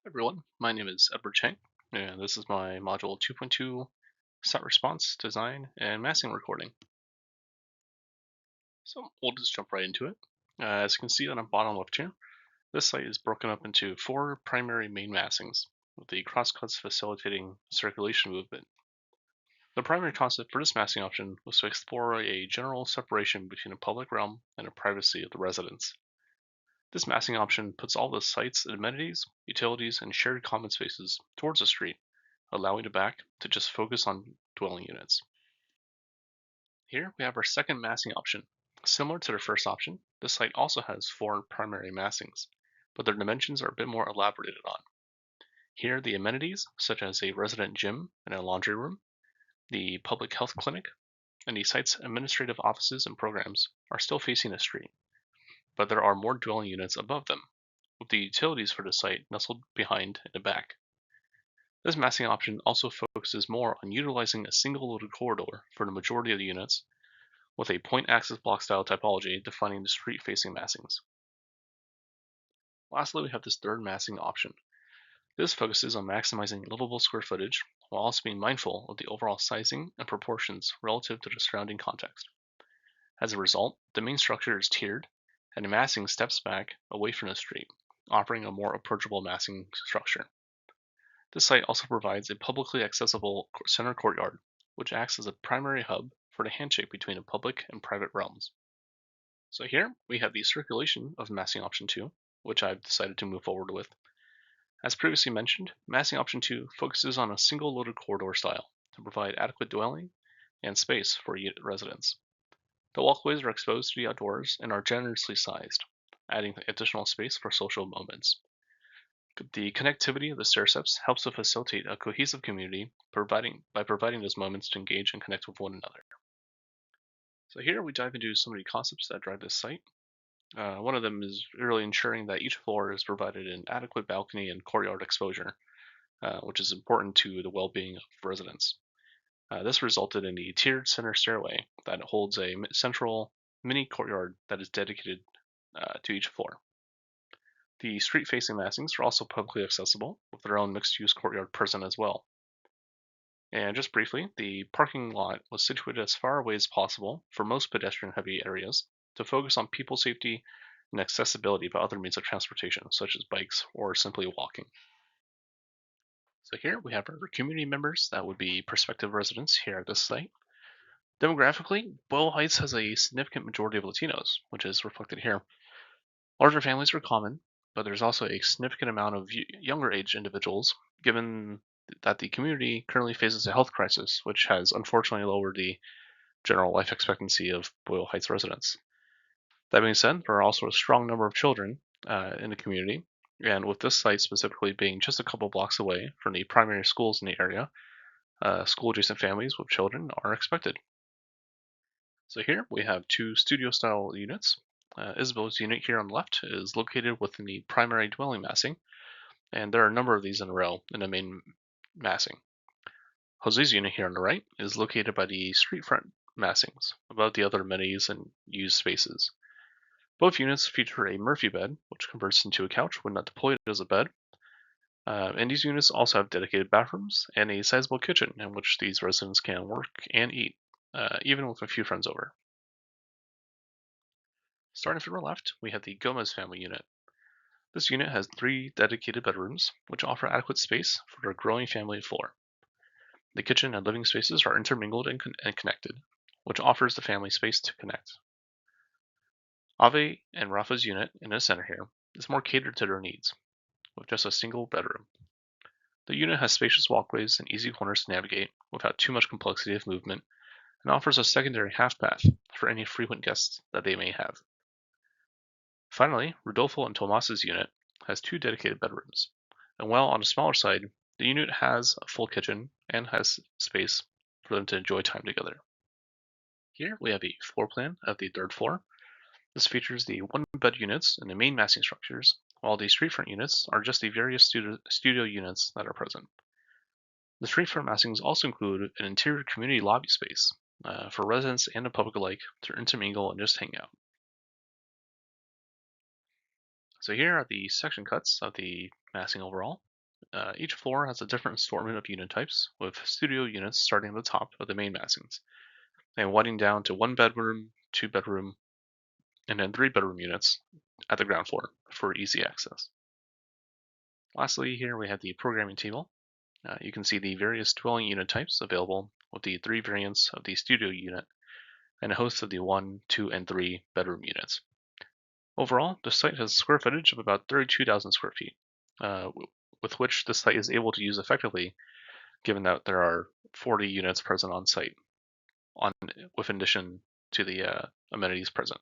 Everyone, my name is Edward Chang, and this is my Module 2.2 Set Response, Design, and Massing Recording. So we'll just jump right into it. As you can see on the bottom left here, this site is broken up into 4 primary main massings, with the crosscuts facilitating circulation movement. The primary concept for this massing option was to explore a general separation between the public realm and the privacy of the residents. This massing option puts all the site's amenities, utilities, and shared common spaces towards the street, allowing the back to just focus on dwelling units. Here we have our second massing option. Similar to the first option, this site also has 4 primary massings, but their dimensions are a bit more elaborated on. Here the amenities, such as a resident gym and a laundry room, the public health clinic, and the site's administrative offices and programs are still facing the street, but there are more dwelling units above them, with the utilities for the site nestled behind in the back. This massing option also focuses more on utilizing a single loaded corridor for the majority of the units, with a point axis block style typology defining the street facing massings. Lastly, we have this third massing option. This focuses on maximizing livable square footage while also being mindful of the overall sizing and proportions relative to the surrounding context. As a result, the main structure is tiered, and the massing steps back away from the street, offering a more approachable massing structure. This site also provides a publicly accessible center courtyard, which acts as a primary hub for the handshake between the public and private realms. So here we have the circulation of massing option 2, which I've decided to move forward with. As previously mentioned, massing option 2 focuses on a single loaded corridor style to provide adequate dwelling and space for residents. The walkways are exposed to the outdoors and are generously sized, adding additional space for social moments. The connectivity of the stair steps helps to facilitate a cohesive community by providing those moments to engage and connect with one another. So here we dive into some of the concepts that drive this site. One of them is really ensuring that each floor is provided an adequate balcony and courtyard exposure, which is important to the well-being of residents. This resulted in the tiered center stairway that holds a central mini courtyard that is dedicated to each floor. The street-facing massings are also publicly accessible, with their own mixed-use courtyard present as well. And just briefly, the parking lot was situated as far away as possible for most pedestrian-heavy areas to focus on people safety and accessibility by other means of transportation, such as bikes or simply walking. So here we have our community members that would be prospective residents here at this site. Demographically, Boyle Heights has a significant majority of Latinos, which is reflected here. Larger families are common, but there's also a significant amount of younger age individuals, given that the community currently faces a health crisis, which has unfortunately lowered the general life expectancy of Boyle Heights residents. That being said, there are also a strong number of children in the community, and with this site specifically being just a couple blocks away from the primary schools in the area, school-adjacent families with children are expected. So here we have 2 studio-style units. Isabel's unit here on the left is located within the primary dwelling massing, and there are a number of these in a row in the main massing. Jose's unit here on the right is located by the street front massings, above the other amenities and used spaces. Both units feature a Murphy bed, which converts into a couch when not deployed as a bed. And these units also have dedicated bathrooms and a sizable kitchen in which these residents can work and eat, even with a few friends over. Starting from the left, we have the Gomez family unit. This unit has 3 dedicated bedrooms, which offer adequate space for their growing family of 4. The kitchen and living spaces are intermingled and connected, which offers the family space to connect. Ave and Rafa's unit in the center here is more catered to their needs, with just a single bedroom. The unit has spacious walkways and easy corners to navigate without too much complexity of movement, and offers a secondary half path for any frequent guests that they may have. Finally, Rodolfo and Tomas's unit has 2 dedicated bedrooms, and while on the smaller side, the unit has a full kitchen and has space for them to enjoy time together. Here we have a floor plan of the 3rd floor. This features the 1-bed units and the main massing structures, while the street front units are just the various studio units that are present. The street front massings also include an interior community lobby space for residents and the public alike to intermingle and just hang out. So here are the section cuts of the massing overall. Each floor has a different assortment of unit types, with studio units starting at the top of the main massings, and winding down to 1 bedroom, 2 bedroom, and then 3 bedroom units at the ground floor for easy access. Lastly, here we have the programming table. You can see the various dwelling unit types available with the 3 variants of the studio unit and a host of the 1, 2, and 3 bedroom units. Overall, the site has square footage of about 32,000 square feet, with which the site is able to use effectively, given that there are 40 units present on site, with addition to the amenities present.